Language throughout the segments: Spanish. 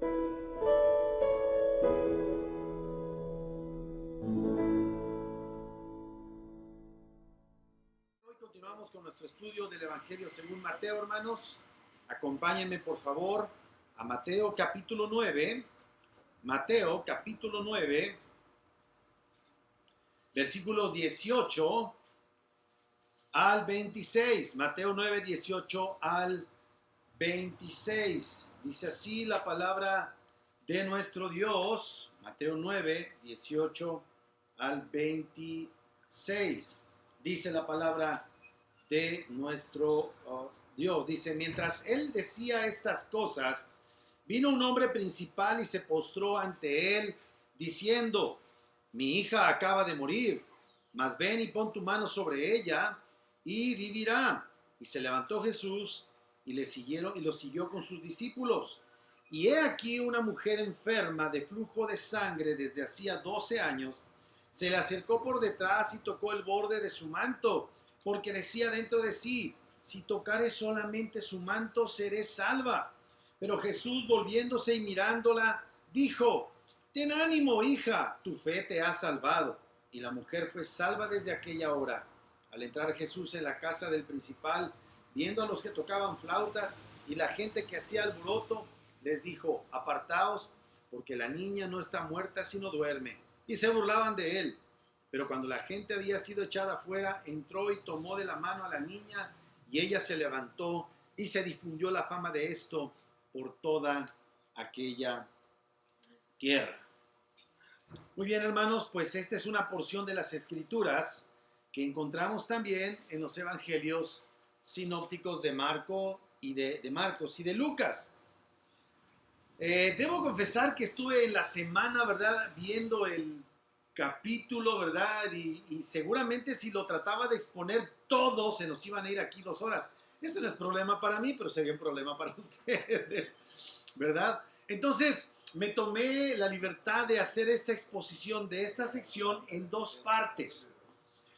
Hoy continuamos con nuestro estudio del Evangelio según Mateo, hermanos. Acompáñenme, por favor, a Mateo capítulo 9. Mateo capítulo 9, versículos 18 al 26. Mateo 9, 18 al 26. Dice así la palabra de nuestro Dios. Mateo 9, 18 al 26. Dice la palabra de nuestro Dios. Dice: mientras él decía estas cosas, vino un hombre principal y se postró ante él, diciendo: mi hija acaba de morir, mas ven y pon tu mano sobre ella y vivirá. Y se levantó Jesús y lo siguió con sus discípulos. Y he aquí una mujer enferma de flujo de sangre desde hacía 12 años, se le acercó por detrás y tocó el borde de su manto, porque decía dentro de sí: si tocare solamente su manto, seré salva. Pero Jesús, volviéndose y mirándola, dijo: ten ánimo, hija, tu fe te ha salvado. Y la mujer fue salva desde aquella hora. Al entrar Jesús en la casa del principal, viendo a los que tocaban flautas y la gente que hacía alboroto, les dijo: apartaos, porque la niña no está muerta, sino duerme. Y se burlaban de él. Pero cuando la gente había sido echada afuera, entró y tomó de la mano a la niña, y ella se levantó, y se difundió la fama de esto por toda aquella tierra. Muy bien, hermanos, pues esta es una porción de las Escrituras que encontramos también en los evangelios sinópticos de Marcos y de Lucas. Debo confesar que estuve en la semana, ¿verdad?, viendo el capítulo, ¿verdad? Y seguramente si lo trataba de exponer todo, se nos iban a ir aquí 2 horas. Eso no es problema para mí, pero sería un problema para ustedes, ¿verdad? Entonces, me tomé la libertad de hacer esta exposición de esta sección en 2 partes.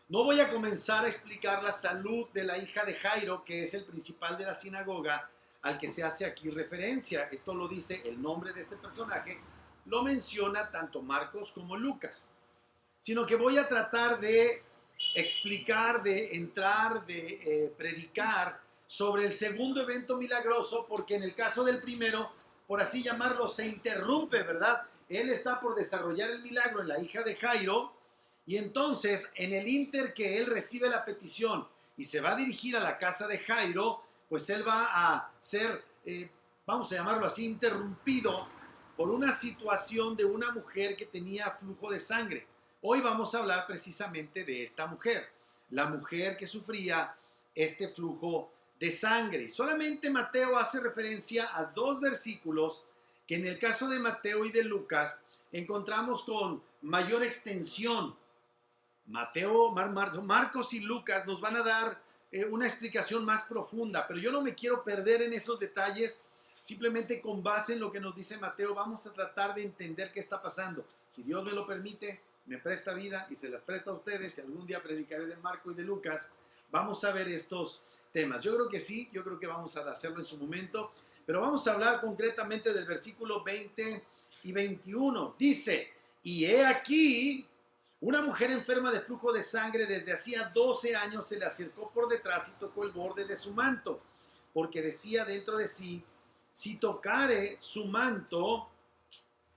No voy a comenzar a explicar la salud de la hija de Jairo, que es el principal de la sinagoga, al que se hace aquí referencia. Esto lo dice el nombre de este personaje, lo menciona tanto Marcos como Lucas. Sino que voy a tratar de explicar, de entrar, de predicar sobre el segundo evento milagroso, porque en el caso del primero, por así llamarlo, se interrumpe, ¿verdad? Él está por desarrollar el milagro en la hija de Jairo, y entonces en el ínter que él recibe la petición y se va a dirigir a la casa de Jairo, pues él va a ser, vamos a llamarlo así, interrumpido por una situación de una mujer que tenía flujo de sangre. Hoy vamos a hablar precisamente de esta mujer, la mujer que sufría este flujo de sangre. Solamente Mateo hace referencia a 2 versículos que en el caso de Mateo y de Lucas encontramos con mayor extensión. Marcos y Lucas nos van a dar una explicación más profunda, pero yo no me quiero perder en esos detalles. Simplemente con base en lo que nos dice Mateo, vamos a tratar de entender qué está pasando. Si Dios me lo permite, me presta vida y se las presta a ustedes, y algún día predicaré de Marco y de Lucas, vamos a ver estos temas. Yo creo que sí, yo creo que vamos a hacerlo en su momento, pero vamos a hablar concretamente del versículo 20 y 21. Dice: y he aquí, una mujer enferma de flujo de sangre desde hacía 12 años se le acercó por detrás y tocó el borde de su manto, porque decía dentro de sí: si tocare su manto,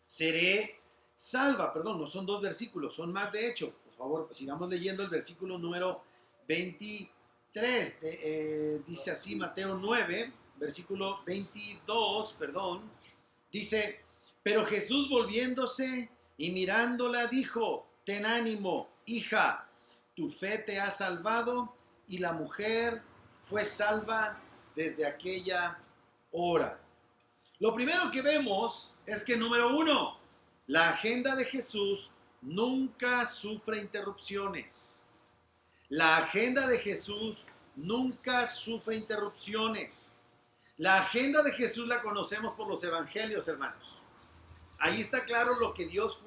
seré salva. Perdón, no son 2 versículos, son más de hecho. Por favor, sigamos leyendo el versículo número 23. Dice así Mateo 9, versículo 22, perdón. Dice: pero Jesús, volviéndose y mirándola, dijo: ten ánimo, hija, tu fe te ha salvado. Y la mujer fue salva desde aquella hora. Lo primero que vemos es que, número 1, la agenda de Jesús nunca sufre interrupciones. La agenda de Jesús nunca sufre interrupciones. La agenda de Jesús la conocemos por los evangelios, hermanos. Ahí está claro lo que Dios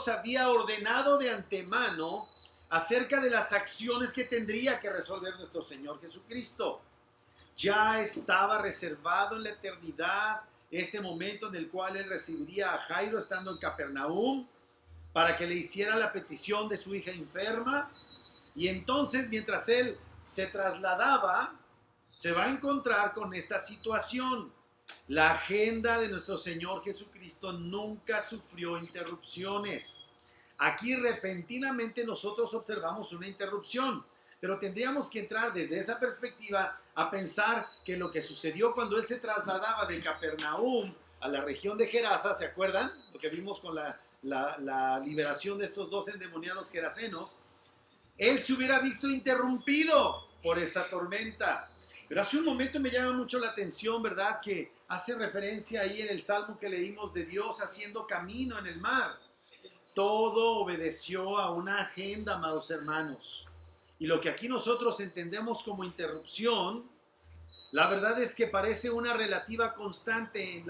había ordenado de antemano acerca de las acciones que tendría que resolver nuestro Señor Jesucristo. Ya estaba reservado en la eternidad este momento en el cual él recibiría a Jairo estando en Capernaum para que le hiciera la petición de su hija enferma. Y entonces, mientras él se trasladaba, se va a encontrar con esta situación. La agenda de nuestro Señor Jesucristo nunca sufrió interrupciones. Aquí repentinamente nosotros observamos una interrupción, pero tendríamos que entrar desde esa perspectiva a pensar que lo que sucedió cuando él se trasladaba de Capernaum a la región de Gerasa, ¿se acuerdan? Lo que vimos con la liberación de estos dos endemoniados gerasenos. Él se hubiera visto interrumpido por esa tormenta. Pero hace un momento me llama mucho la atención, ¿verdad? Que hace referencia ahí en el Salmo que leímos de Dios haciendo camino en el mar. Todo obedeció a una agenda, amados hermanos. Y lo que aquí nosotros entendemos como interrupción, la verdad es que parece una relativa constante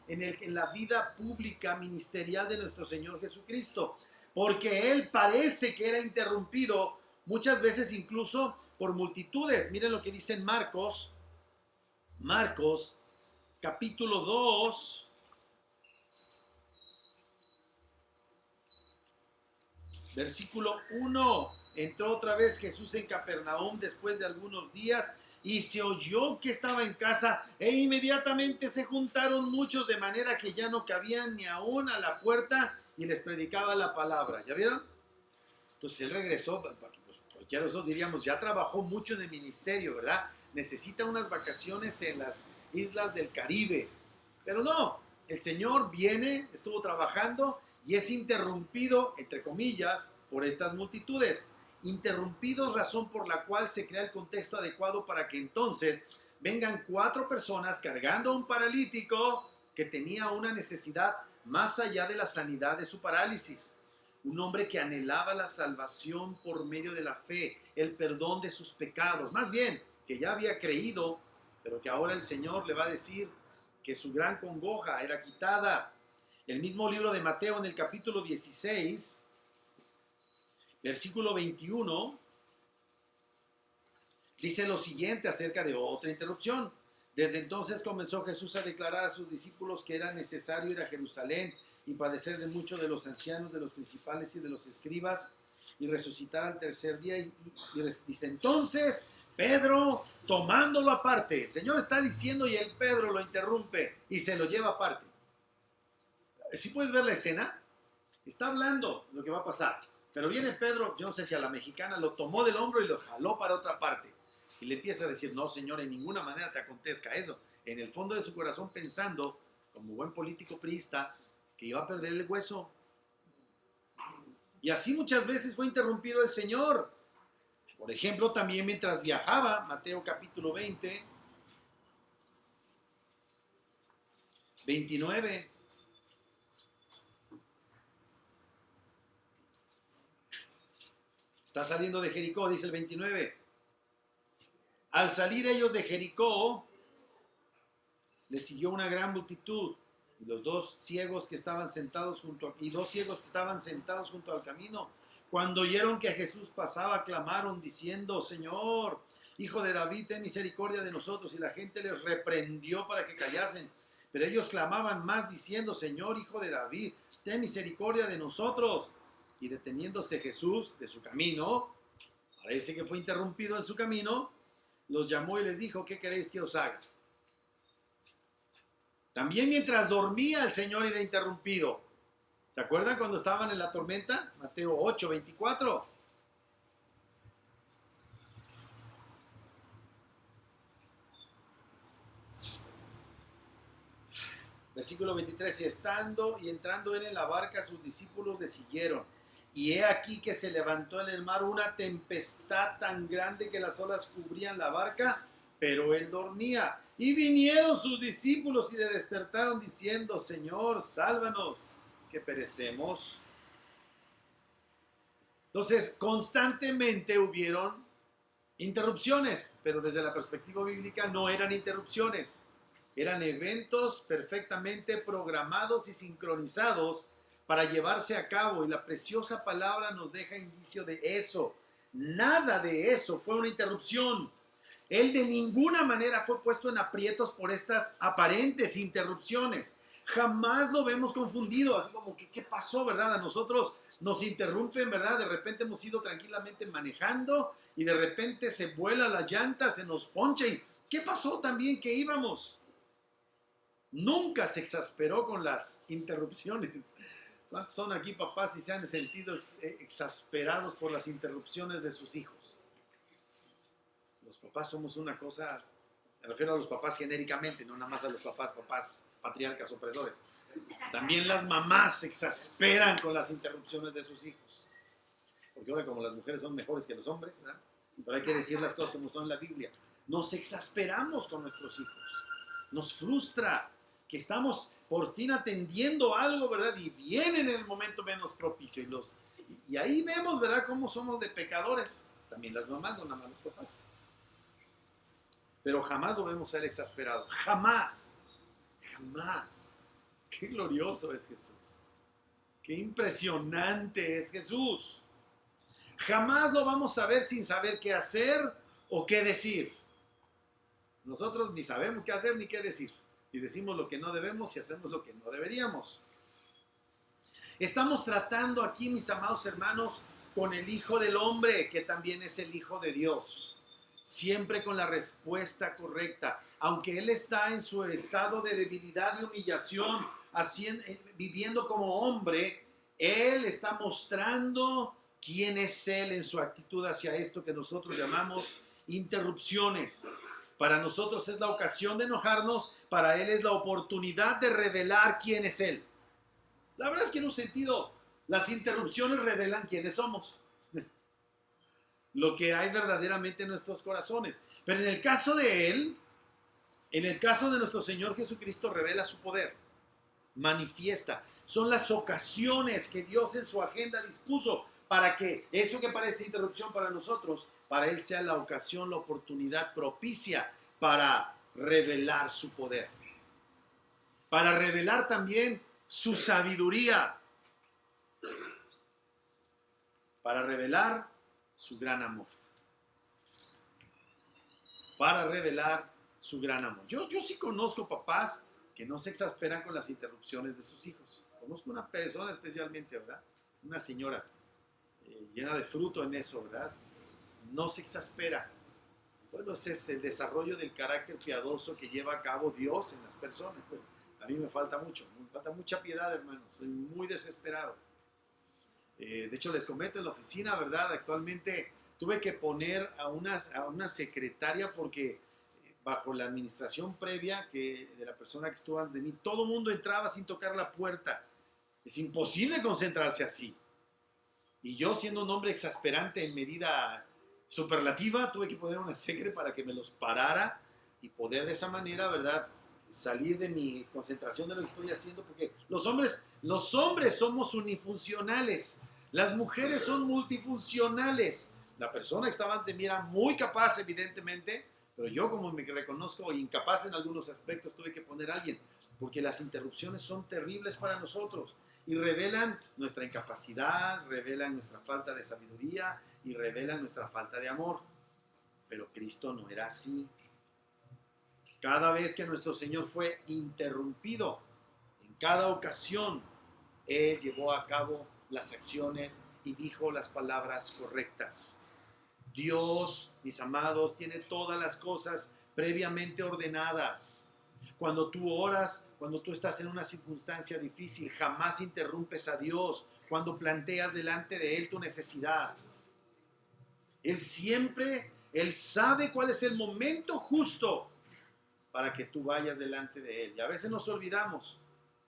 en la vida pública ministerial de nuestro Señor Jesucristo. Porque Él parece que era interrumpido muchas veces incluso por multitudes. Miren lo que dice en Marcos capítulo 2, versículo 1. Entró otra vez Jesús en Capernaum después de algunos días y se oyó que estaba en casa e inmediatamente se juntaron muchos de manera que ya no cabían ni aún a la puerta y les predicaba la palabra. ¿Ya vieron? Entonces él regresó, pues cualquiera de nosotros diríamos, ya trabajó mucho en el ministerio, ¿verdad? Necesita unas vacaciones en las islas del Caribe. Pero no, el Señor viene, estuvo trabajando y es interrumpido, entre comillas, por estas multitudes. Interrumpidos, razón por la cual se crea el contexto adecuado para que entonces vengan 4 personas cargando a un paralítico que tenía una necesidad más allá de la sanidad de su parálisis. Un hombre que anhelaba la salvación por medio de la fe, el perdón de sus pecados. Más bien, que ya había creído, pero que ahora el Señor le va a decir que su gran congoja era quitada. El mismo libro de Mateo en el capítulo 16, versículo 21, dice lo siguiente acerca de otra interrupción. Desde entonces comenzó Jesús a declarar a sus discípulos que era necesario ir a Jerusalén y padecer de muchos de los ancianos, de los principales y de los escribas, y resucitar al tercer día. Y dice, entonces Pedro, tomándolo aparte, el Señor está diciendo y el Pedro lo interrumpe y se lo lleva aparte. ¿Sí puedes ver la escena? Está hablando lo que va a pasar, pero viene Pedro, yo no sé si a la mexicana, lo tomó del hombro y lo jaló para otra parte. Y le empieza a decir, no, Señor, en ninguna manera te acontezca eso. En el fondo de su corazón pensando, como buen político priista, que iba a perder el hueso. Y así muchas veces fue interrumpido el Señor. Por ejemplo, también mientras viajaba, Mateo capítulo 20, 29. Está saliendo de Jericó, dice el 29. Al salir ellos de Jericó, les siguió una gran multitud. Y los dos ciegos que estaban sentados junto al camino, cuando oyeron que Jesús pasaba, clamaron diciendo, Señor, Hijo de David, ten misericordia de nosotros. Y la gente les reprendió para que callasen. Pero ellos clamaban más diciendo, Señor, Hijo de David, ten misericordia de nosotros. Y deteniéndose Jesús de su camino, parece que fue interrumpido en su camino, los llamó y les dijo, ¿qué queréis que os haga? También mientras dormía el Señor era interrumpido. ¿Se acuerdan cuando estaban en la tormenta? Mateo 8, 24. Versículo 23. Y estando y entrando él en la barca, sus discípulos le siguieron. Y he aquí que se levantó en el mar una tempestad tan grande que las olas cubrían la barca, pero él dormía. Y vinieron sus discípulos y le despertaron diciendo, Señor, sálvanos, que perecemos. Entonces, constantemente hubieron interrupciones, pero desde la perspectiva bíblica no eran interrupciones. Eran eventos perfectamente programados y sincronizados para llevarse a cabo, y la preciosa palabra nos deja indicio de eso. Nada de eso fue una interrupción. Él de ninguna manera fue puesto en aprietos por estas aparentes interrupciones. Jamás lo vemos confundido, así como que ¿qué pasó, verdad? A nosotros nos interrumpen, ¿verdad? De repente hemos ido tranquilamente manejando y de repente se vuela la llanta, se nos poncha y ¿qué pasó también que íbamos? Nunca se exasperó con las interrupciones. ¿Cuántos son aquí papás y se han sentido exasperados por las interrupciones de sus hijos? Los papás somos una cosa, me refiero a los papás genéricamente, no nada más a los papás patriarcas opresores. También las mamás se exasperan con las interrupciones de sus hijos. Porque ahora como las mujeres son mejores que los hombres, ¿verdad? Pero hay que decir las cosas como son en la Biblia. Nos exasperamos con nuestros hijos. Nos frustra que estamos por fin atendiendo algo, ¿verdad? Y vienen en el momento menos propicio. Y ahí vemos, ¿verdad?, cómo somos de pecadores. También las mamás, no nada más los papás. Pero jamás lo vemos ser exasperado. Jamás. Jamás. Qué glorioso es Jesús. Qué impresionante es Jesús. Jamás lo vamos a ver sin saber qué hacer o qué decir. Nosotros ni sabemos qué hacer ni qué decir. Y decimos lo que no debemos y hacemos lo que no deberíamos. Estamos tratando aquí, mis amados hermanos, con el Hijo del Hombre, que también es el Hijo de Dios. Siempre con la respuesta correcta. Aunque Él está en su estado de debilidad y humillación, viviendo como hombre, Él está mostrando quién es Él en su actitud hacia esto que nosotros llamamos interrupciones. Para nosotros es la ocasión de enojarnos, para Él es la oportunidad de revelar quién es Él. La verdad es que en un sentido, las interrupciones revelan quiénes somos. Lo que hay verdaderamente en nuestros corazones. Pero en el caso de Él, en el caso de nuestro Señor Jesucristo, revela su poder. Manifiesta. Son las ocasiones que Dios en su agenda dispuso para que eso que parece interrupción para nosotros, para Él sea la ocasión, la oportunidad propicia para revelar su poder. Para revelar también su sabiduría. Para revelar su gran amor. Para revelar su gran amor. Yo sí conozco papás que no se exasperan con las interrupciones de sus hijos. Conozco una persona especialmente, ¿verdad? Una señora llena de fruto en eso, ¿verdad? No se exaspera. Bueno, ese es el desarrollo del carácter piadoso que lleva a cabo Dios en las personas. A mí me falta mucho, me falta mucha piedad, hermanos. Soy muy desesperado. De hecho, les comento en la oficina, ¿verdad? Actualmente tuve que poner a una secretaria porque bajo la administración previa de la persona que estuvo antes de mí, todo el mundo entraba sin tocar la puerta. Es imposible concentrarse así. Y yo, siendo un hombre exasperante en medida superlativa, tuve que poner una secre para que me los parara y poder de esa manera, ¿verdad?, salir de mi concentración de lo que estoy haciendo, porque los hombres somos unifuncionales, las mujeres son multifuncionales. La persona que estaba antes de mí era muy capaz, evidentemente, pero yo, como me reconozco incapaz en algunos aspectos, tuve que poner a alguien, porque las interrupciones son terribles para nosotros y revelan nuestra incapacidad, revelan nuestra falta de sabiduría y revelan nuestra falta de amor. Pero Cristo no era así. Cada vez que nuestro Señor fue interrumpido, en cada ocasión, Él llevó a cabo las acciones y dijo las palabras correctas. Dios, mis amados, tiene todas las cosas previamente ordenadas. Cuando tú oras, cuando tú estás en una circunstancia difícil, jamás interrumpes a Dios cuando planteas delante de Él tu necesidad. Él sabe cuál es el momento justo para que tú vayas delante de Él. Y a veces nos olvidamos,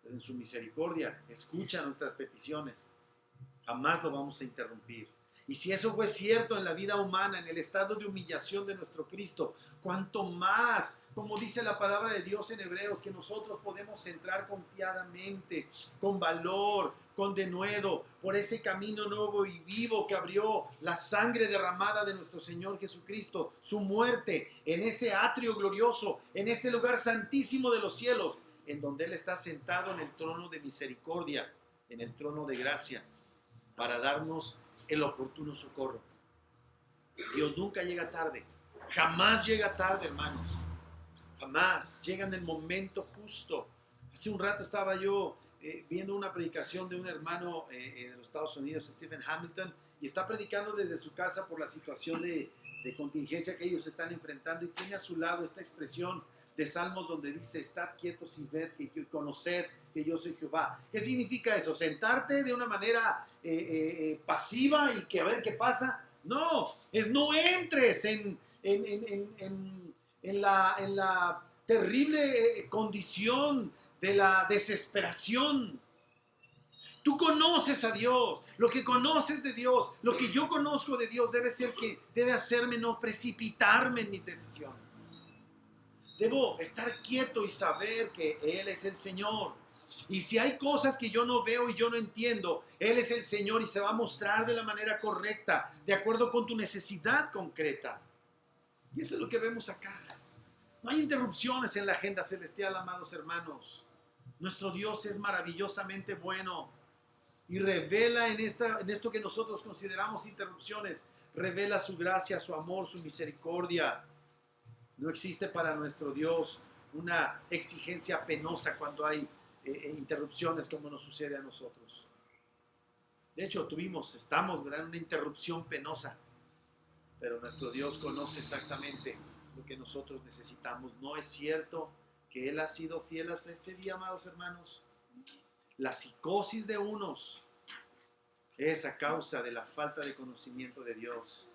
pero en su misericordia escucha nuestras peticiones. Jamás lo vamos a interrumpir. Y si eso fue cierto en la vida humana, en el estado de humillación de nuestro Cristo, cuánto más, como dice la palabra de Dios en Hebreos, que nosotros podemos entrar confiadamente, con valor, con denuedo, por ese camino nuevo y vivo que abrió la sangre derramada de nuestro Señor Jesucristo, su muerte, en ese atrio glorioso, en ese lugar santísimo de los cielos, en donde Él está sentado en el trono de misericordia, en el trono de gracia, para darnos el oportuno socorro. Dios nunca llega tarde. Jamás llega tarde, hermanos. Jamás. Llega en el momento justo. Hace un rato estaba yo viendo una predicación de un hermano de los Estados Unidos, Stephen Hamilton, y está predicando desde su casa por la situación de contingencia que ellos están enfrentando, y tiene a su lado esta expresión de Salmos donde dice: estad quietos y ved y conoced que yo soy Jehová. ¿Qué significa eso? ¿Sentarte de una manera pasiva y que a ver qué pasa? No, es no entres en la terrible condición de la desesperación. Tú conoces a Dios, lo que conoces de Dios, lo que yo conozco de Dios debe hacerme no precipitarme en mis decisiones. Debo estar quieto y saber que Él es el Señor. Y si hay cosas que yo no veo y yo no entiendo, Él es el Señor y se va a mostrar de la manera correcta, de acuerdo con tu necesidad concreta. Y esto es lo que vemos acá. No hay interrupciones en la agenda celestial, amados hermanos. Nuestro Dios es maravillosamente bueno y revela en esto que nosotros consideramos interrupciones, revela su gracia, su amor, su misericordia. No existe para nuestro Dios una exigencia penosa cuando hay interrupciones como nos sucede a nosotros. De hecho, estamos en una interrupción penosa, pero nuestro Dios conoce exactamente lo que nosotros necesitamos. ¿No es cierto que Él ha sido fiel hasta este día, amados hermanos? La psicosis de unos es a causa de la falta de conocimiento de Dios.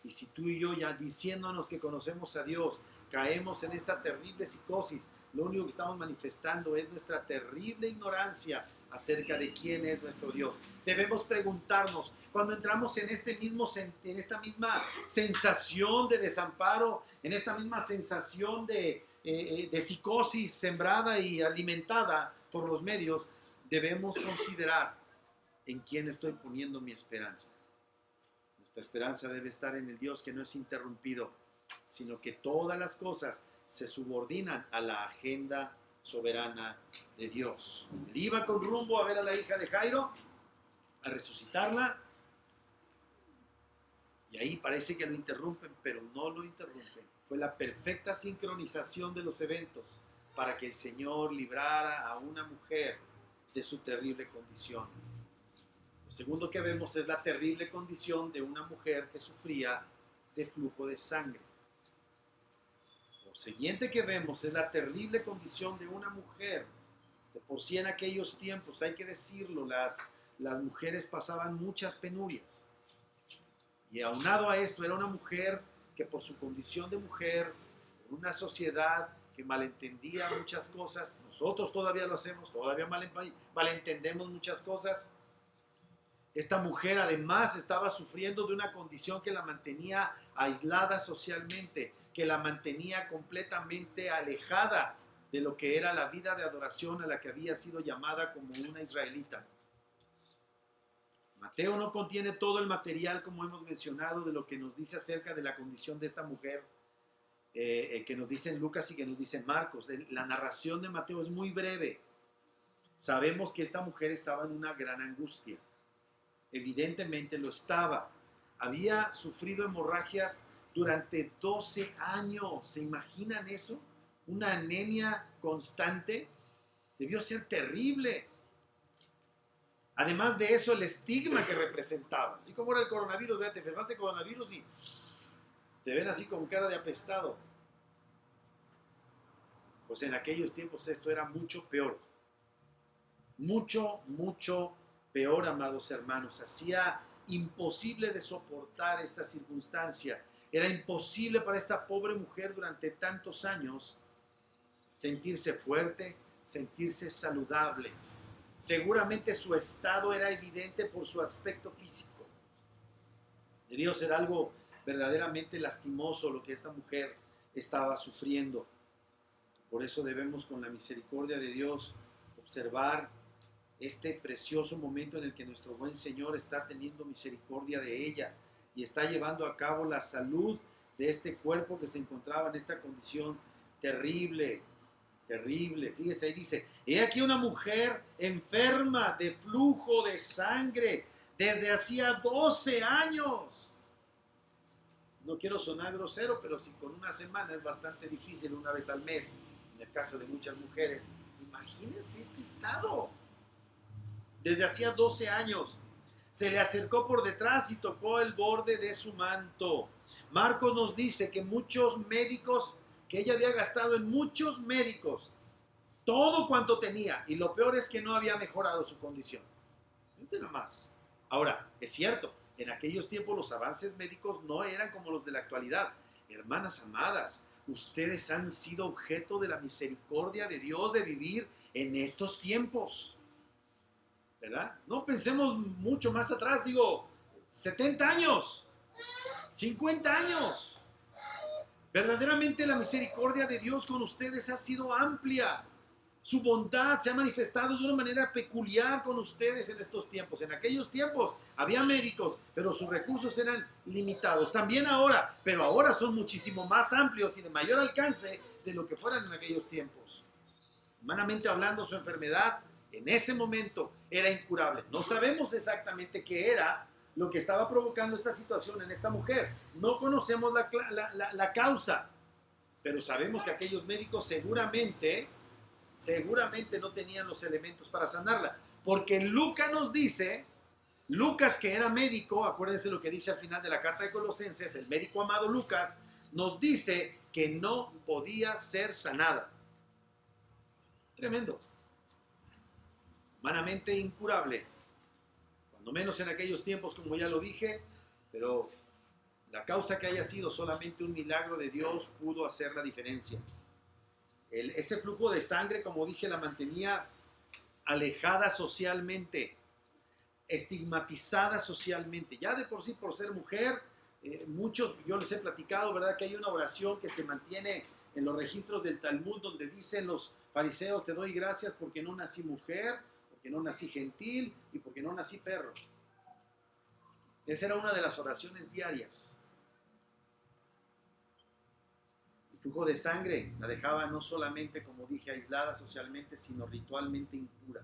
Y si tú y yo, ya diciéndonos que conocemos a Dios, caemos en esta terrible psicosis, lo único que estamos manifestando es nuestra terrible ignorancia acerca de quién es nuestro Dios. Debemos preguntarnos, cuando entramos en esta misma sensación de desamparo, en esta misma sensación de psicosis sembrada y alimentada por los medios, debemos considerar en quién estoy poniendo mi esperanza. Nuestra esperanza debe estar en el Dios que no es interrumpido, sino que todas las cosas se subordinan a la agenda soberana de Dios. Él iba con rumbo a ver a la hija de Jairo, a resucitarla, y ahí parece que lo interrumpen, pero no lo interrumpen. Fue la perfecta sincronización de los eventos para que el Señor librara a una mujer de su terrible condición. Lo segundo que vemos es la terrible condición de una mujer que sufría de flujo de sangre. Lo siguiente que vemos es la terrible condición de una mujer. De por sí en aquellos tiempos, hay que decirlo, las mujeres pasaban muchas penurias. Y aunado a esto, era una mujer que por su condición de mujer, en una sociedad que malentendía muchas cosas, nosotros todavía lo hacemos, todavía malentendemos muchas cosas. Esta mujer además estaba sufriendo de una condición que la mantenía aislada socialmente, que la mantenía completamente alejada de lo que era la vida de adoración a la que había sido llamada como una israelita. Mateo no contiene todo el material, como hemos mencionado, de lo que nos dice acerca de la condición de esta mujer, que nos dicen Lucas y que nos dicen Marcos. La narración de Mateo es muy breve. Sabemos que esta mujer estaba en una gran angustia. Evidentemente lo estaba. Había sufrido hemorragias durante 12 años. ¿Se imaginan eso? Una anemia constante. Debió ser terrible. Además de eso, el estigma que representaba. Así como era el coronavirus, te enfermaste de coronavirus y te ven así con cara de apestado. Pues en aquellos tiempos esto era mucho peor. Mucho, mucho peor, amados hermanos. Hacía imposible de soportar esta circunstancia. Era imposible para esta pobre mujer durante tantos años sentirse fuerte, sentirse saludable. Seguramente su estado era evidente por su aspecto físico. Debió ser algo verdaderamente lastimoso lo que esta mujer estaba sufriendo. Por eso debemos, con la misericordia de Dios, observar este precioso momento en el que nuestro buen Señor está teniendo misericordia de ella y está llevando a cabo la salud de este cuerpo que se encontraba en esta condición terrible. Terrible. Fíjese, ahí dice: he aquí una mujer enferma de flujo de sangre desde hacía 12 años. No quiero sonar grosero, pero si con una semana es bastante difícil, una vez al mes, en el caso de muchas mujeres, imagínense este estado. Desde hacía 12 años, se le acercó por detrás y tocó el borde de su manto. Marcos nos dice que muchos médicos, que ella había gastado en muchos médicos todo cuanto tenía, y lo peor es que no había mejorado su condición. Es de nada más. Ahora, es cierto, en aquellos tiempos los avances médicos no eran como los de la actualidad. Hermanas amadas, ustedes han sido objeto de la misericordia de Dios de vivir en estos tiempos, ¿verdad? No pensemos mucho más atrás, digo, 70 años, 50 años. Verdaderamente la misericordia de Dios con ustedes ha sido amplia. Su bondad se ha manifestado de una manera peculiar con ustedes en estos tiempos. En aquellos tiempos había médicos, pero sus recursos eran limitados. También ahora, pero ahora son muchísimo más amplios y de mayor alcance de lo que fueran en aquellos tiempos. Humanamente hablando, su enfermedad en ese momento era incurable. No sabemos exactamente qué era lo que estaba provocando esta situación en esta mujer. No conocemos la causa, pero sabemos que aquellos médicos seguramente no tenían los elementos para sanarla. Porque Lucas nos dice, Lucas que era médico, acuérdense lo que dice al final de la carta de Colosenses, el médico amado Lucas, nos dice que no podía ser sanada. Tremendo. Humanamente incurable. Cuando menos en aquellos tiempos, como ya lo dije, pero la causa que haya sido solamente un milagro de Dios pudo hacer la diferencia. Ese flujo de sangre, como dije, la mantenía alejada socialmente, estigmatizada socialmente. Ya de por sí, por ser mujer, muchos, yo les he platicado, ¿verdad? Que hay una oración que se mantiene en los registros del Talmud, donde dicen los fariseos, te doy gracias porque no nací mujer, porque no nací gentil y porque no nací perro. Esa era una de las oraciones diarias. El flujo de sangre la dejaba no solamente, como dije, aislada socialmente, sino ritualmente impura.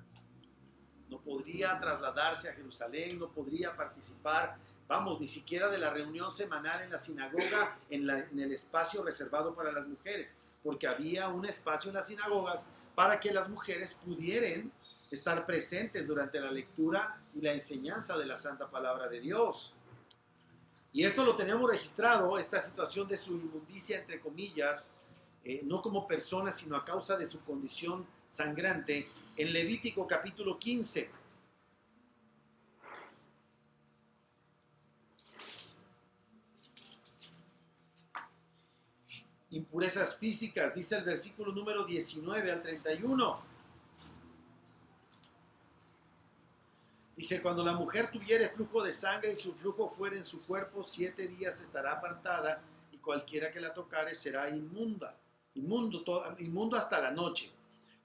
No podría trasladarse a Jerusalén, no podría participar, vamos, ni siquiera de la reunión semanal en la sinagoga, en el espacio reservado para las mujeres, porque había un espacio en las sinagogas para que las mujeres pudieran estar presentes durante la lectura y la enseñanza de la Santa Palabra de Dios. Y esto lo tenemos registrado, esta situación de su inmundicia, entre comillas, no como persona, sino a causa de su condición sangrante, en Levítico capítulo 15. Impurezas físicas, dice el versículo número 19 al 31. Dice, cuando la mujer tuviere flujo de sangre y su flujo fuera en su cuerpo, 7 días estará apartada, y cualquiera que la tocare será inmundo hasta la noche.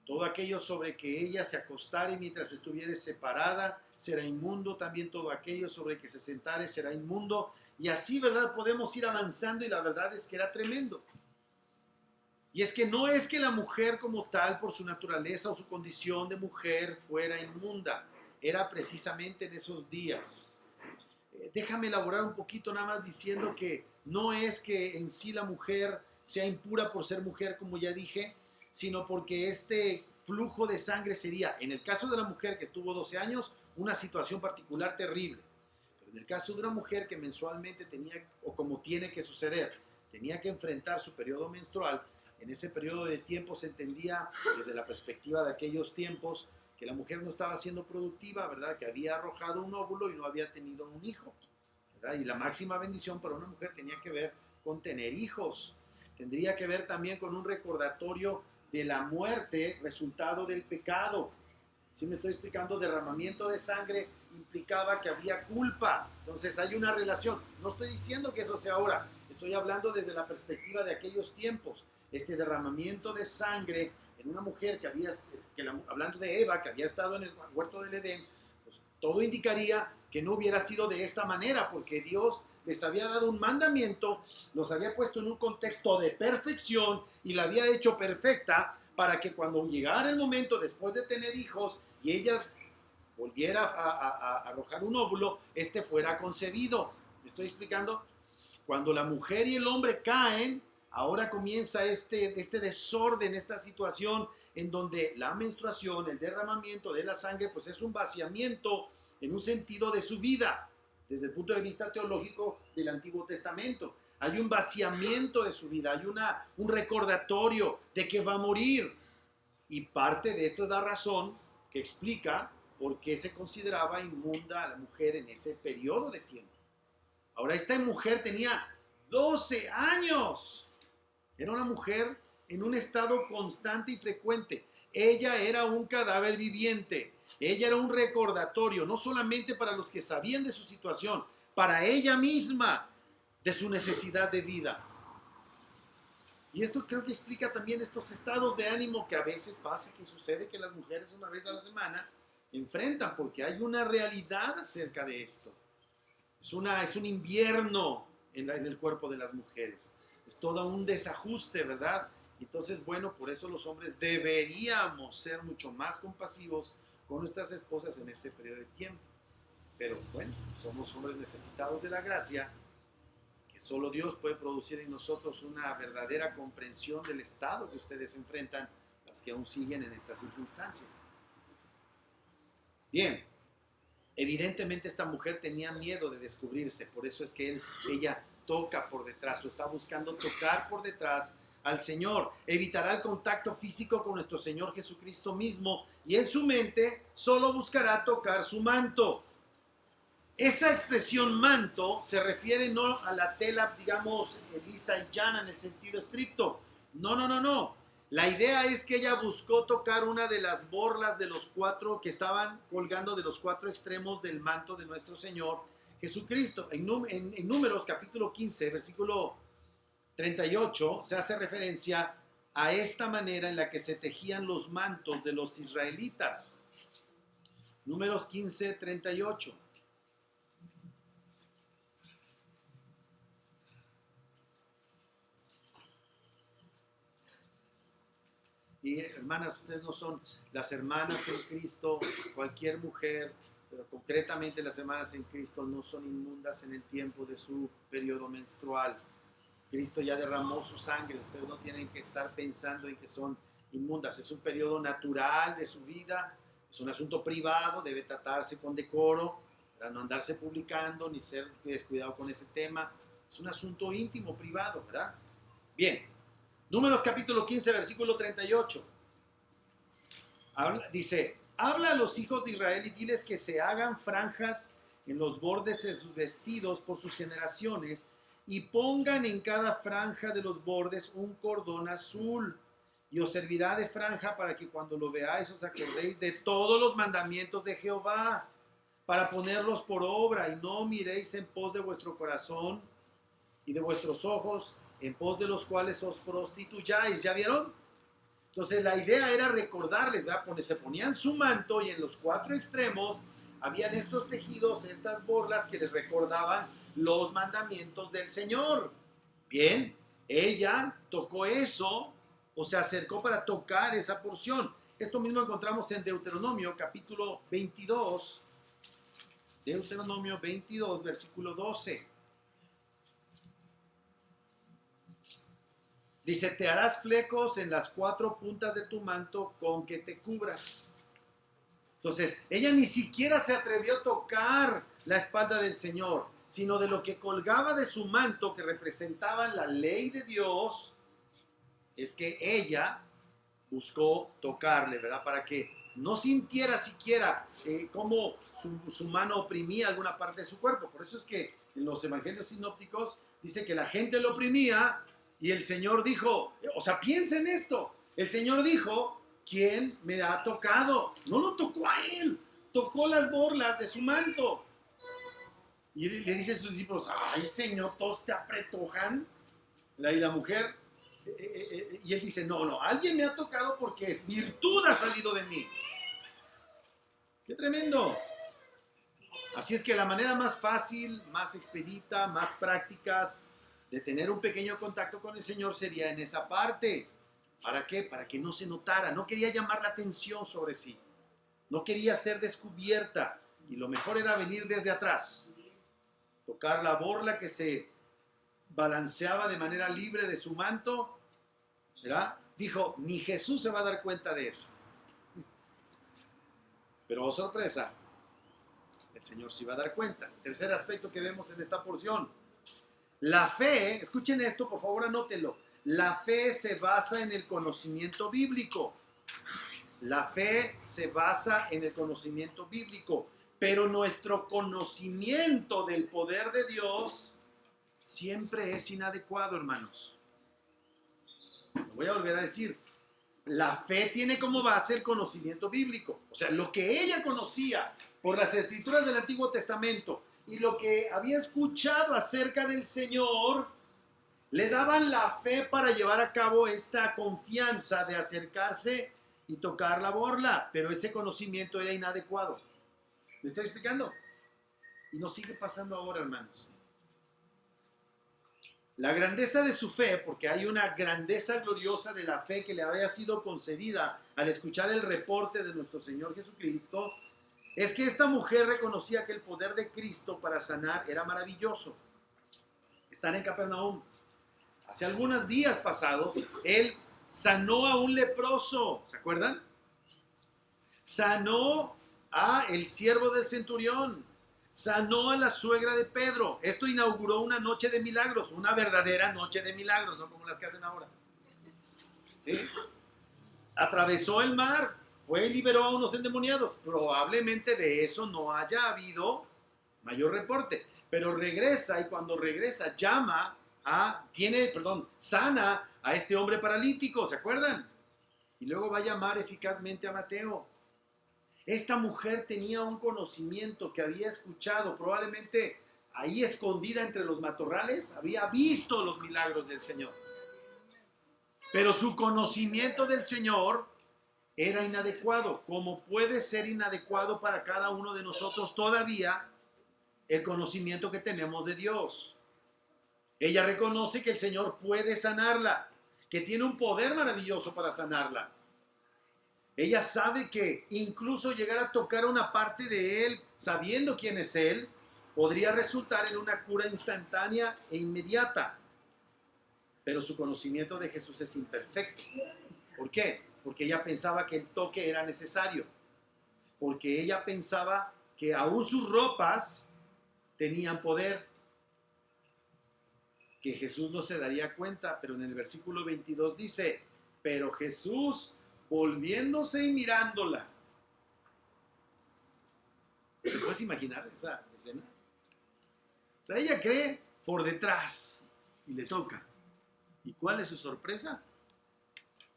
Todo aquello sobre que ella se acostare mientras estuviere separada será inmundo, también todo aquello sobre que se sentare será inmundo. Y así, ¿verdad? Podemos ir avanzando, y la verdad es que era tremendo. Y es que no es que la mujer como tal, por su naturaleza o su condición de mujer, fuera inmunda. Era precisamente en esos días. Déjame elaborar un poquito nada más diciendo que no es que en sí la mujer sea impura por ser mujer, como ya dije, sino porque este flujo de sangre sería, en el caso de la mujer que estuvo 12 años, una situación particular terrible. Pero en el caso de una mujer que mensualmente tenía, o como tiene que suceder, tenía que enfrentar su periodo menstrual, en ese periodo de tiempo se entendía desde la perspectiva de aquellos tiempos que la mujer no estaba siendo productiva, ¿verdad? Que había arrojado un óvulo y no había tenido un hijo, ¿verdad? Y la máxima bendición para una mujer tenía que ver con tener hijos. Tendría que ver también con un recordatorio de la muerte, resultado del pecado. Si me estoy explicando, derramamiento de sangre implicaba que había culpa. Entonces hay una relación. No estoy diciendo que eso sea ahora. Estoy hablando desde la perspectiva de aquellos tiempos. Este derramamiento de sangre en una mujer hablando de Eva, que había estado en el huerto del Edén, pues todo indicaría que no hubiera sido de esta manera, porque Dios les había dado un mandamiento, los había puesto en un contexto de perfección y la había hecho perfecta para que cuando llegara el momento después de tener hijos y ella volviera a arrojar un óvulo, este fuera concebido. ¿Me estoy explicando? Cuando la mujer y el hombre caen, ahora comienza este desorden, esta situación en donde la menstruación, el derramamiento de la sangre, pues es un vaciamiento en un sentido de su vida, desde el punto de vista teológico del Antiguo Testamento. Hay un vaciamiento de su vida, hay un recordatorio de que va a morir. Y parte de esto es la razón que explica por qué se consideraba inmunda a la mujer en ese periodo de tiempo. Ahora, esta mujer tenía 12 años. Era una mujer en un estado constante y frecuente. Ella era un cadáver viviente. Ella era un recordatorio, no solamente para los que sabían de su situación, para ella misma, de su necesidad de vida. Y esto creo que explica también estos estados de ánimo que a veces pasa, que sucede que las mujeres una vez a la semana enfrentan, porque hay una realidad acerca de esto. Es un invierno en el cuerpo de las mujeres. Es todo un desajuste, ¿verdad? Entonces, bueno, por eso los hombres deberíamos ser mucho más compasivos con nuestras esposas en este periodo de tiempo. Pero bueno, somos hombres necesitados de la gracia, que solo Dios puede producir en nosotros una verdadera comprensión del estado que ustedes enfrentan, las que aún siguen en esta circunstancia. Bien. Evidentemente esta mujer tenía miedo de descubrirse, por eso es que ella toca por detrás, o está buscando tocar por detrás al Señor. Evitará el contacto físico con nuestro Señor Jesucristo mismo y en su mente solo buscará tocar su manto. Esa expresión manto se refiere no a la tela, digamos, lisa y llana en el sentido estricto. No. La idea es que ella buscó tocar una de las borlas de los 4 que estaban colgando de los 4 extremos del manto de nuestro Señor Jesucristo. En Números capítulo 15, versículo 38, se hace referencia a esta manera en la que se tejían los mantos de los israelitas. Números 15, 38. Y hermanas, ustedes no son las hermanas en Cristo, cualquier mujer, pero concretamente las hermanas en Cristo no son inmundas en el tiempo de su periodo menstrual. Cristo ya derramó su sangre, ustedes no tienen que estar pensando en que son inmundas. Es un periodo natural de su vida, es un asunto privado, debe tratarse con decoro, para no andarse publicando ni ser descuidado con ese tema. Es un asunto íntimo, privado, ¿verdad? Bien. Números capítulo 15, versículo 38. Dice, habla a los hijos de Israel y diles que se hagan franjas en los bordes de sus vestidos por sus generaciones y pongan en cada franja de los bordes un cordón azul. Y os servirá de franja para que cuando lo veáis os acordéis de todos los mandamientos de Jehová, para ponerlos por obra y no miréis en pos de vuestro corazón y de vuestros ojos, en pos de los cuales os prostituyáis. ¿Ya vieron? Entonces la idea era recordarles, ¿verdad? Se ponían su manto y en los 4 extremos habían estos tejidos, estas borlas que les recordaban los mandamientos del Señor. Bien, ella tocó eso o se acercó para tocar esa porción. Esto mismo encontramos en Deuteronomio capítulo 22. Deuteronomio 22, versículo 12. Dice, te harás flecos en las 4 puntas de tu manto con que te cubras. Entonces, ella ni siquiera se atrevió a tocar la espalda del Señor, sino de lo que colgaba de su manto, que representaba la ley de Dios, es que ella buscó tocarle, ¿verdad? Para que no sintiera siquiera cómo su mano oprimía alguna parte de su cuerpo. Por eso es que en los evangelios sinópticos dice que la gente lo oprimía. Y el Señor dijo, o sea, piensa en esto. El Señor dijo, ¿quién me ha tocado? No lo tocó a él, tocó las borlas de su manto. Y le dice a sus discípulos, ay Señor, todos te apretujan. Y la mujer, y él dice, no, alguien me ha tocado porque es virtud ha salido de mí. ¡Qué tremendo! Así es que la manera más fácil, más expedita, más prácticas de tener un pequeño contacto con el Señor sería en esa parte. ¿Para qué? Para que no se notara. No quería llamar la atención sobre sí. No quería ser descubierta. Y lo mejor era venir desde atrás. Tocar la borla que se balanceaba de manera libre de su manto, ¿verdad? Dijo, ni Jesús se va a dar cuenta de eso. Pero oh sorpresa, el Señor sí va a dar cuenta. Tercer aspecto que vemos en esta porción. La fe, escuchen esto, por favor anótenlo. La fe se basa en el conocimiento bíblico. La fe se basa en el conocimiento bíblico. Pero nuestro conocimiento del poder de Dios siempre es inadecuado, hermanos. Lo voy a volver a decir. La fe tiene como base el conocimiento bíblico. O sea, lo que ella conocía por las escrituras del Antiguo Testamento y lo que había escuchado acerca del Señor, le daban la fe para llevar a cabo esta confianza de acercarse y tocar la borla. Pero ese conocimiento era inadecuado. ¿Me estoy explicando? Y nos sigue pasando ahora, hermanos. La grandeza de su fe, porque hay una grandeza gloriosa de la fe que le había sido concedida al escuchar el reporte de nuestro Señor Jesucristo, es que esta mujer reconocía que el poder de Cristo para sanar era maravilloso. Están en Capernaum. Hace algunos días pasados, Él sanó a un leproso, ¿se acuerdan? Sanó a el siervo del centurión. Sanó a la suegra de Pedro. Esto inauguró una noche de milagros, una verdadera noche de milagros, no como las que hacen ahora. ¿Sí? Atravesó el mar, fue y liberó a unos endemoniados. Probablemente de eso no haya habido mayor reporte. Pero regresa, y cuando regresa sana a este hombre paralítico, ¿se acuerdan? Y luego va a llamar eficazmente a Mateo. Esta mujer tenía un conocimiento que había escuchado, probablemente ahí escondida entre los matorrales, había visto los milagros del Señor. Pero su conocimiento del Señor era inadecuado, como puede ser inadecuado para cada uno de nosotros todavía el conocimiento que tenemos de Dios. Ella reconoce que el Señor puede sanarla, que tiene un poder maravilloso para sanarla. Ella sabe que incluso llegar a tocar una parte de Él, sabiendo quién es Él, podría resultar en una cura instantánea e inmediata. Pero su conocimiento de Jesús es imperfecto. ¿Por qué? Porque ella pensaba que el toque era necesario. Porque ella pensaba que aún sus ropas tenían poder. Que Jesús no se daría cuenta, pero en el versículo 22 dice, pero Jesús, volviéndose y mirándola. ¿Te puedes imaginar esa escena? O sea, ella cree por detrás y le toca. ¿Y cuál es su sorpresa?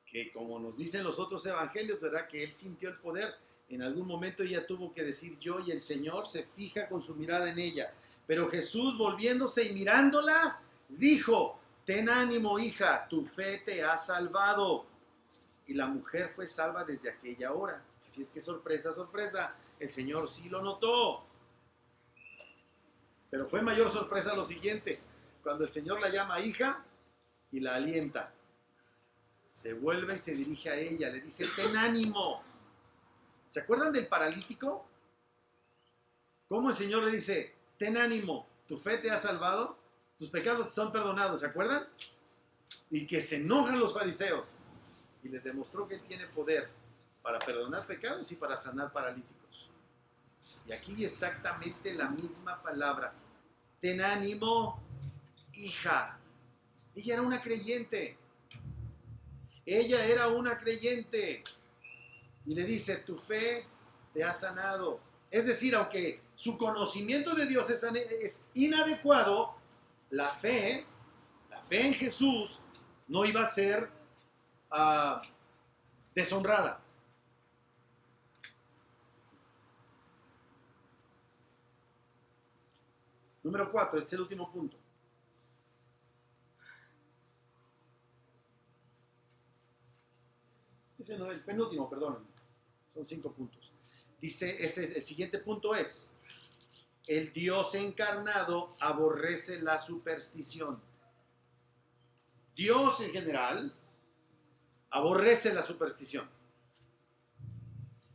Que como nos dicen los otros evangelios, ¿verdad? Que él sintió el poder. En algún momento ella tuvo que decir yo, y el Señor se fija con su mirada en ella. Pero Jesús, volviéndose y mirándola, dijo, ten ánimo, hija, tu fe te ha salvado. Y la mujer fue salva desde aquella hora. Así es que sorpresa, sorpresa, el Señor sí lo notó. Pero fue mayor sorpresa lo siguiente, cuando el Señor la llama hija y la alienta. Se vuelve y se dirige a ella, le dice, ten ánimo. ¿Se acuerdan del paralítico? ¿Cómo el Señor le dice, ten ánimo, tu fe te ha salvado, tus pecados te son perdonados, ¿se acuerdan? Y que se enojan los fariseos. Y les demostró que tiene poder para perdonar pecados y para sanar paralíticos. Y aquí exactamente la misma palabra. Ten ánimo, hija. Ella era una creyente. Ella era una creyente. Y le dice, tu fe te ha sanado. Es decir, aunque su conocimiento de Dios es inadecuado, la fe en Jesús no iba a ser deshonrada. Número 4, este es el último punto. El penúltimo, perdón. Son 5 puntos. Dice, el siguiente punto es, el Dios encarnado aborrece la superstición. Dios en general aborrece la superstición.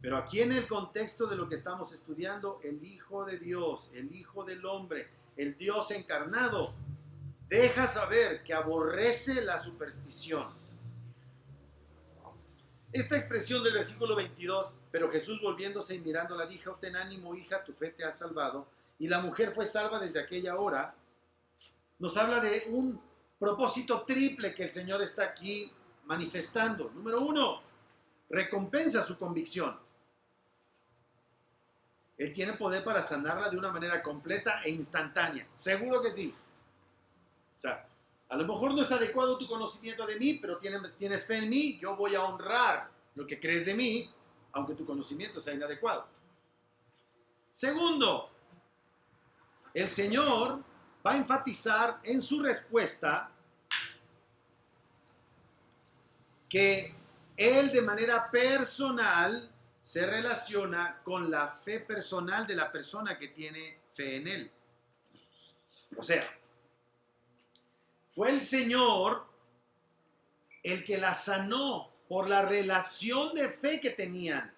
Pero aquí en el contexto de lo que estamos estudiando, el Hijo de Dios, el Hijo del Hombre, el Dios encarnado, deja saber que aborrece la superstición. Esta expresión del versículo 22, pero Jesús volviéndose y mirándola dijo, ten ánimo, hija, tu fe te ha salvado, y la mujer fue salva desde aquella hora, nos habla de un propósito triple que el Señor está aquí manifestando. Número uno, recompensa su convicción. Él tiene poder para sanarla de una manera completa e instantánea. Seguro que sí. O sea, a lo mejor no es adecuado tu conocimiento de mí, pero tienes fe en mí, yo voy a honrar lo que crees de mí, aunque tu conocimiento sea inadecuado. Segundo, el Señor va a enfatizar en su respuesta que Él de manera personal se relaciona con la fe personal de la persona que tiene fe en Él. O sea, fue el Señor el que la sanó por la relación de fe que tenían,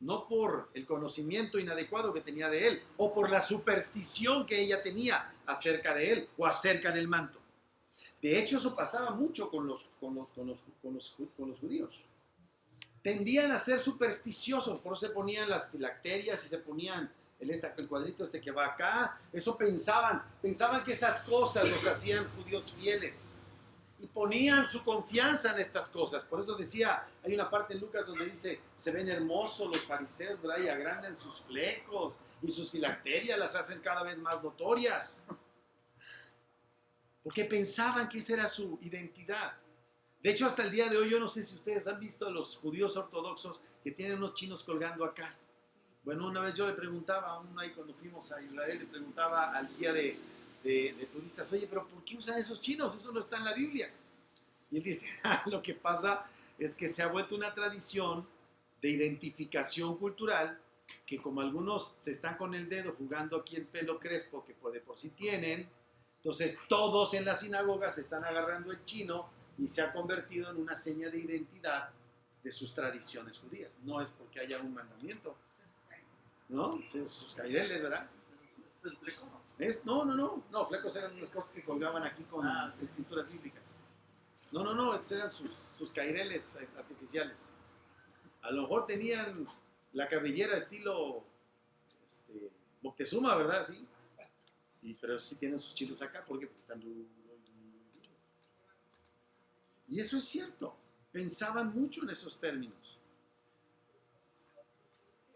no por el conocimiento inadecuado que tenía de Él, o por la superstición que ella tenía acerca de Él, o acerca del manto. De hecho, eso pasaba mucho con los judíos. Tendían a ser supersticiosos, por eso se ponían las filacterias y se ponían el cuadrito que va acá. Eso pensaban que esas cosas los hacían judíos fieles y ponían su confianza en estas cosas. Por eso decía, hay una parte en Lucas donde dice, se ven hermosos los fariseos, ¿verdad? Y agrandan sus flecos y sus filacterias las hacen cada vez más notorias, porque pensaban que esa era su identidad. De hecho, hasta el día de hoy, yo no sé si ustedes han visto a los judíos ortodoxos que tienen unos chinos colgando acá. Bueno, una vez yo le preguntaba a uno ahí cuando fuimos a Israel, le preguntaba al guía de turistas, oye, pero ¿por qué usan esos chinos? Eso no está en la Biblia. Y él dice, lo que pasa es que se ha vuelto una tradición de identificación cultural, que como algunos se están con el dedo jugando aquí el pelo crespo, que de por sí tienen, entonces todos en las sinagogas están agarrando el chino, y se ha convertido en una seña de identidad de sus tradiciones judías. No es porque haya un mandamiento, ¿no? Sus caireles, ¿verdad? ¿Es el fleco? No, flecos eran unas cosas que colgaban aquí con escrituras bíblicas. No, estos eran sus caireles artificiales. A lo mejor tenían la cabellera estilo Moctezuma, ¿verdad? Sí. Pero sí tienen sus chilos acá, porque están duros. Y eso es cierto, pensaban mucho en esos términos.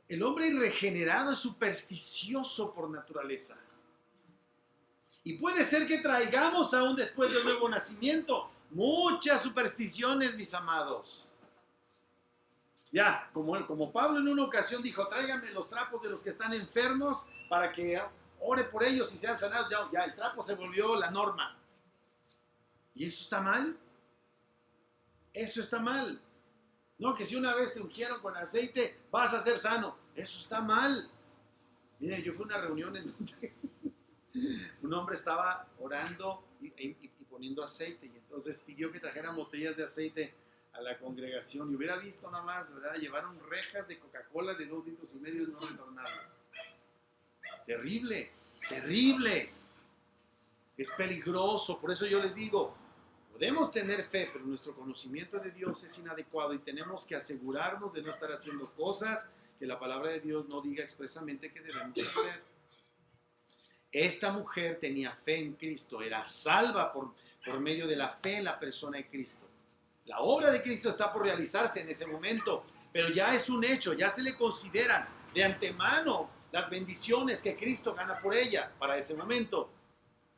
El hombre irregenerado es supersticioso por naturaleza. Y puede ser que traigamos aún después del nuevo nacimiento muchas supersticiones, mis amados. Ya, como Pablo en una ocasión dijo, tráiganme los trapos de los que están enfermos para que ore por ellos y sean sanados. Ya el trapo se volvió la norma. ¿Y eso está mal? Eso está mal. No, que si una vez te ungieron con aceite, vas a ser sano. Eso está mal. Miren, yo fui a una reunión en donde un hombre estaba orando y poniendo aceite, y entonces pidió que trajeran botellas de aceite a la congregación, y hubiera visto nada más, ¿verdad? Llevaron rejas de Coca-Cola de 2,5 litros y no retornaron. Terrible, terrible. Es peligroso, por eso yo les digo, podemos tener fe, pero nuestro conocimiento de Dios es inadecuado y tenemos que asegurarnos de no estar haciendo cosas que la palabra de Dios no diga expresamente que debemos hacer. Esta mujer tenía fe en Cristo, era salva por medio de la fe en la persona de Cristo. La obra de Cristo está por realizarse en ese momento, pero ya es un hecho, ya se le consideran de antemano las bendiciones que Cristo gana por ella para ese momento.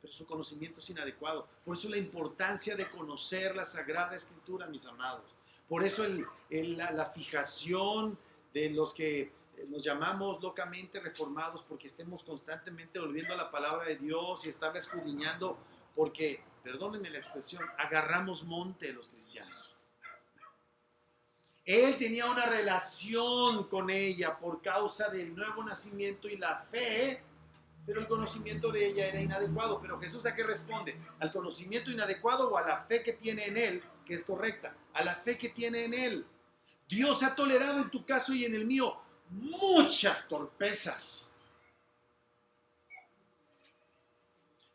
Pero su conocimiento es inadecuado. Por eso la importancia de conocer la Sagrada Escritura, mis amados. Por eso la fijación de los que nos llamamos locamente reformados, porque estemos constantemente volviendo a la palabra de Dios y estarla escudriñando, porque, perdónenme la expresión, agarramos monte los cristianos. Él tenía una relación con ella por causa del nuevo nacimiento y la fe, pero el conocimiento de ella era inadecuado. Pero Jesús, ¿a qué responde? ¿Al conocimiento inadecuado o a la fe que tiene en Él, que es correcta? A la fe que tiene en Él. Dios ha tolerado en tu caso y en el mío muchas torpezas.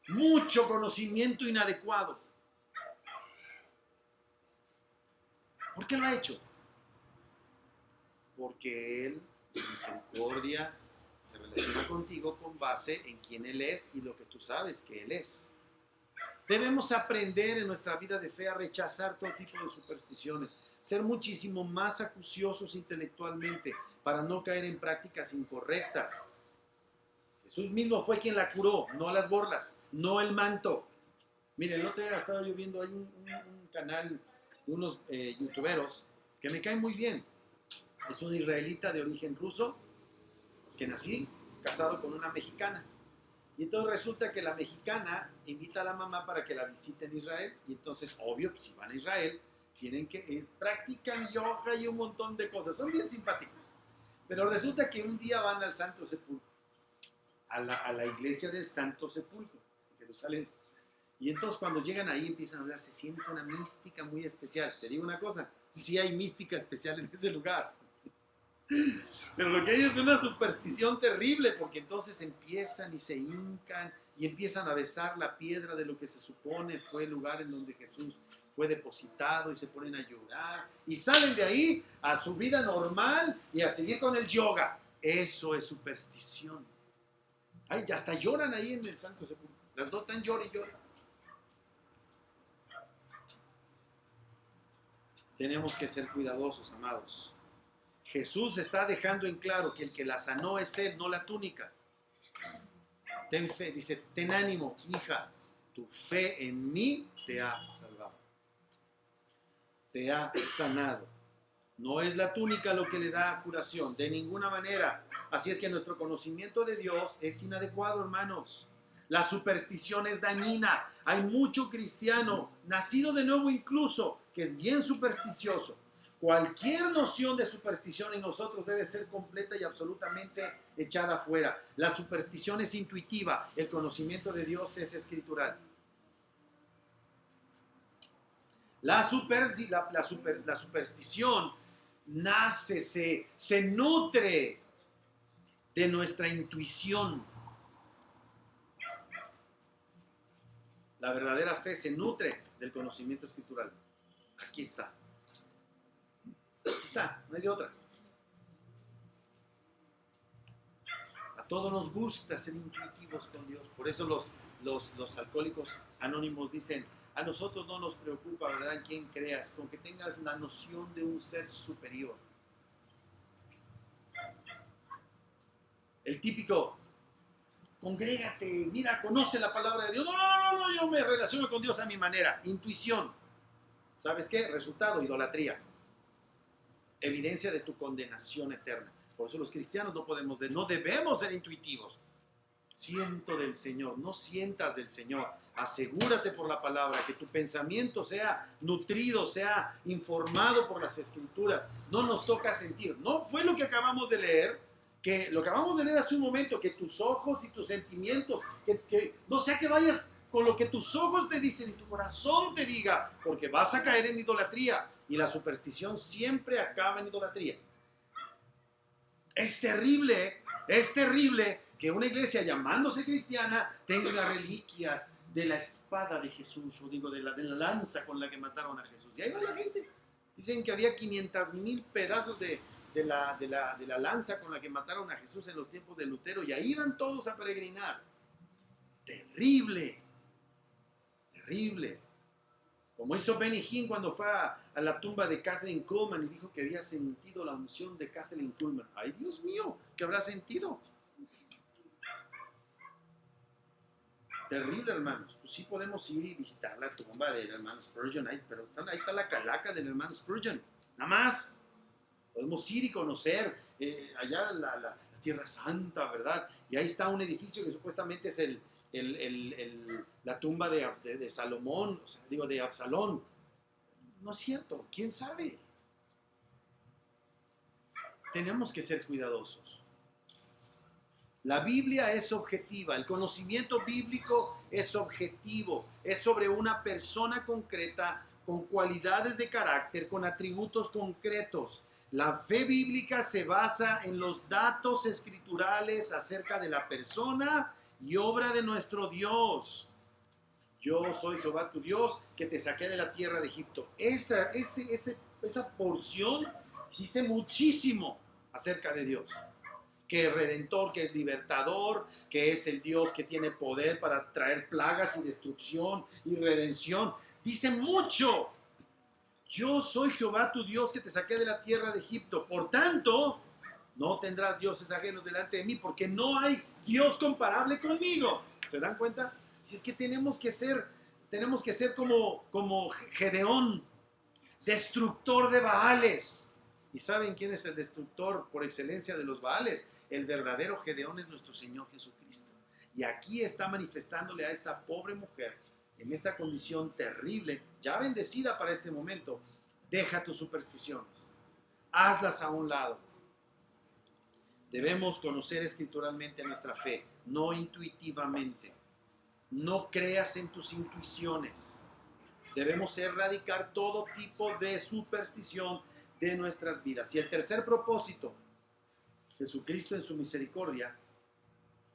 mucho conocimiento inadecuado. ¿Por qué lo ha hecho? Porque Él, su misericordia, se relaciona contigo con base en quién Él es y lo que tú sabes que Él es. Debemos aprender en nuestra vida de fe a rechazar todo tipo de supersticiones, ser muchísimo más acuciosos intelectualmente para no caer en prácticas incorrectas. Jesús mismo fue quien la curó, no las borlas, no el manto. Miren, el otro día estaba yo viendo, hay un canal de unos youtuberos que me caen muy bien. Es un israelita de origen ruso, es que nací casado con una mexicana. Y entonces resulta que la mexicana invita a la mamá para que la visite en Israel. Y entonces, obvio, si van a Israel, tienen que practican yoga y un montón de cosas. Son bien simpáticos. Pero resulta que un día van al Santo Sepulcro, a la iglesia del Santo Sepulcro, en Jerusalén. Y entonces cuando llegan ahí empiezan a hablar, se siente una mística muy especial. Te digo una cosa, sí hay mística especial en ese lugar. Pero lo que hay es una superstición terrible, porque entonces empiezan y se hincan y empiezan a besar la piedra de lo que se supone fue el lugar en donde Jesús fue depositado, y se ponen a llorar y salen de ahí a su vida normal y a seguir con el yoga. Eso es superstición. Ay, ya hasta lloran ahí en el Santo Sepulcro. Las dos están lloran y lloran. Tenemos que ser cuidadosos, amados. Jesús está dejando en claro que el que la sanó es Él, no la túnica. Ten fe, dice, ten ánimo, hija, tu fe en mí te ha salvado. Te ha sanado. No es la túnica lo que le da curación, de ninguna manera. Así es que nuestro conocimiento de Dios es inadecuado, hermanos. La superstición es dañina. Hay mucho cristiano, nacido de nuevo incluso, que es bien supersticioso. Cualquier noción de superstición en nosotros debe ser completa y absolutamente echada afuera. La superstición es intuitiva, el conocimiento de Dios es escritural. La superstición nace, se nutre de nuestra intuición. La verdadera fe se nutre del conocimiento escritural. Aquí está. Aquí está, no hay de otra. A todos nos gusta ser intuitivos con Dios. Por eso los alcohólicos anónimos dicen, a nosotros no nos preocupa, ¿verdad?, en quién creas, con que tengas la noción de un ser superior. El típico, congrégate, mira, conoce la palabra de Dios. No, yo me relaciono con Dios a mi manera. Intuición. ¿Sabes qué? Resultado, idolatría. Evidencia de tu condenación eterna. Por eso los cristianos no debemos ser intuitivos. Siento del Señor, no sientas del Señor. Asegúrate por la palabra que tu pensamiento sea nutrido, sea informado por las Escrituras. No nos toca sentir. No fue lo que acabamos de leer, que lo acabamos de leer hace un momento, que tus ojos y tus sentimientos, que no sea que vayas con lo que tus ojos te dicen y tu corazón te diga, porque vas a caer en idolatría. Y la superstición siempre acaba en idolatría. Es terrible que una iglesia llamándose cristiana tenga reliquias de la espada de Jesús, o digo, de la lanza con la que mataron a Jesús. Y ahí va la gente. Dicen que había 500,000 pedazos de la lanza con la que mataron a Jesús en los tiempos de Lutero, y ahí iban todos a peregrinar. Terrible. Como hizo Benny Hinn cuando fue a la tumba de Kathryn Kuhlman y dijo que había sentido la unción de Kathryn Kuhlman. ¡Ay, Dios mío! ¿Qué habrá sentido? Terrible, hermanos. Pues sí podemos ir y visitar la tumba del hermano Spurgeon, pero ahí está la calaca del hermano Spurgeon. Nada más. Podemos ir y conocer allá la Tierra Santa, ¿verdad? Y ahí está un edificio que supuestamente es la tumba de Salomón, o sea, digo, de Absalón. No es cierto, ¿quién sabe? Tenemos que ser cuidadosos. La Biblia es objetiva, el conocimiento bíblico es objetivo, es sobre una persona concreta, con cualidades de carácter, con atributos concretos. La fe bíblica se basa en los datos escriturales acerca de la persona y obra de nuestro Dios. Yo soy Jehová tu Dios que te saqué de la tierra de Egipto. Esa porción dice muchísimo acerca de Dios. Que es redentor, que es libertador, que es el Dios que tiene poder para traer plagas y destrucción y redención. Dice mucho. Yo soy Jehová tu Dios que te saqué de la tierra de Egipto. Por tanto, no tendrás dioses ajenos delante de mí, porque no hay Dios comparable conmigo. ¿Se dan cuenta? Si es que tenemos que ser como Gedeón, destructor de Baales. ¿Y saben quién es el destructor por excelencia de los Baales? El verdadero Gedeón es nuestro Señor Jesucristo. Y aquí está manifestándole a esta pobre mujer, en esta condición terrible, ya bendecida para este momento: deja tus supersticiones, hazlas a un lado. Debemos conocer escrituralmente nuestra fe, no intuitivamente. No creas en tus intuiciones. Debemos erradicar todo tipo de superstición de nuestras vidas. Y el tercer propósito, Jesucristo en su misericordia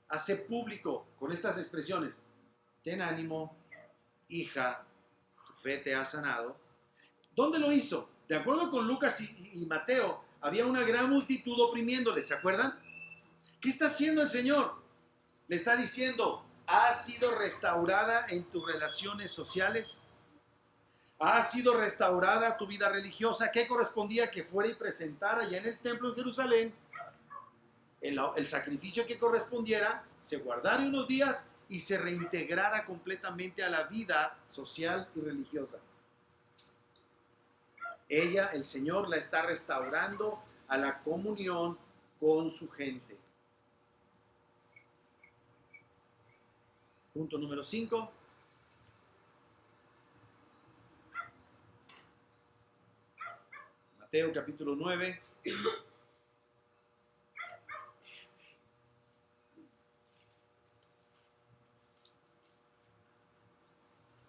hace público con estas expresiones: ten ánimo, hija, tu fe te ha sanado. ¿Dónde lo hizo? De acuerdo con Lucas y Mateo, había una gran multitud oprimiéndole, ¿se acuerdan? ¿Qué está haciendo el Señor? Le está diciendo: ¿has sido restaurada en tus relaciones sociales? ¿Ha sido restaurada tu vida religiosa? ¿Qué correspondía que fuera y presentara allá en el templo en Jerusalén? El sacrificio que correspondiera, se guardara unos días y se reintegrara completamente a la vida social y religiosa. Ella, el Señor, la está restaurando a la comunión con su gente. Punto número 5. Mateo capítulo 9.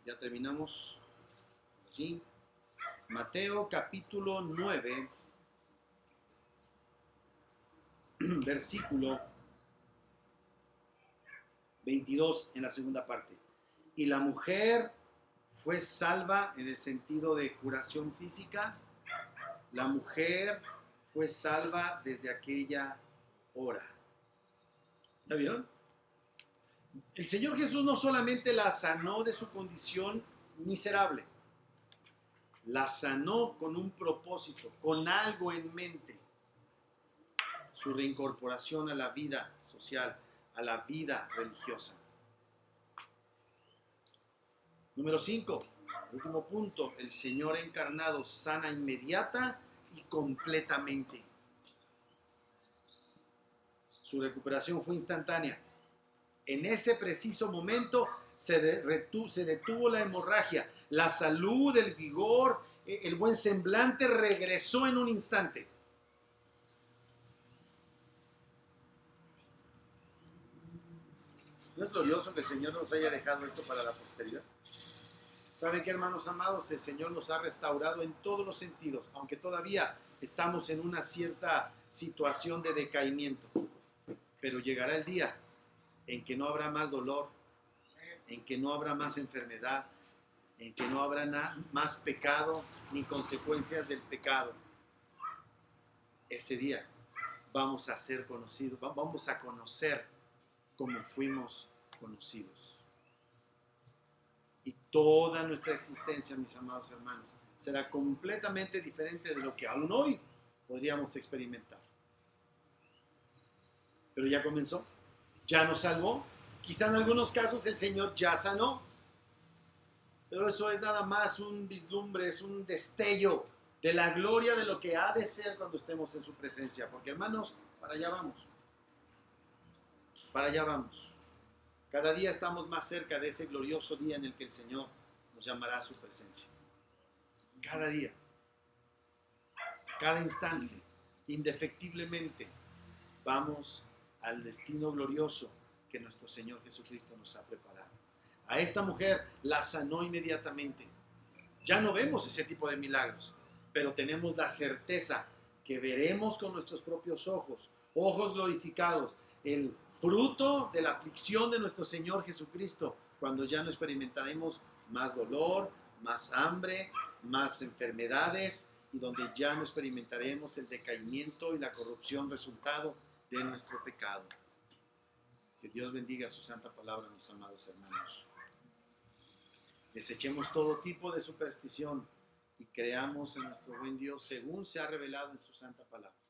Ya terminamos. ¿Sí? Mateo capítulo 9, versículo 22 en la segunda parte. Y la mujer fue salva en el sentido de curación física. La mujer fue salva desde aquella hora. ¿Ya vieron? El Señor Jesús no solamente la sanó de su condición miserable, la sanó con un propósito, con algo en mente: su reincorporación a la vida social, a la vida religiosa. Número 5, último punto: el Señor encarnado sana inmediata y completamente. Su recuperación fue instantánea. En ese preciso momento se detuvo la hemorragia, la salud, el vigor, el buen semblante regresó en un instante. ¿No es glorioso que el Señor nos haya dejado esto para la posteridad? ¿Saben qué, hermanos amados? El Señor nos ha restaurado en todos los sentidos, aunque todavía estamos en una cierta situación de decaimiento. Pero llegará el día en que no habrá más dolor, en que no habrá más enfermedad, en que no habrá más pecado ni consecuencias del pecado. Ese día vamos a ser conocidos, vamos a conocer como fuimos conocidos. Y toda nuestra existencia, mis amados hermanos, será completamente diferente de lo que aún hoy podríamos experimentar. Pero ya comenzó, ya nos salvó. Quizá en algunos casos el Señor ya sanó, pero eso es nada más un vislumbre, es un destello de la gloria de lo que ha de ser cuando estemos en su presencia. Porque, hermanos, para allá vamos. Para allá vamos. Cada día estamos más cerca de ese glorioso día en el que el Señor nos llamará a su presencia. Cada día, cada instante, indefectiblemente, vamos al destino glorioso que nuestro Señor Jesucristo nos ha preparado. A esta mujer la sanó inmediatamente. Ya no vemos ese tipo de milagros, pero tenemos la certeza que veremos con nuestros propios ojos, ojos glorificados, el fruto de la aflicción de nuestro Señor Jesucristo cuando ya no experimentaremos más dolor, más hambre, más enfermedades, y donde ya no experimentaremos el decaimiento y la corrupción resultado de nuestro pecado. Que Dios bendiga su santa palabra, mis amados hermanos. Desechemos todo tipo de superstición y creamos en nuestro buen Dios según se ha revelado en su santa palabra.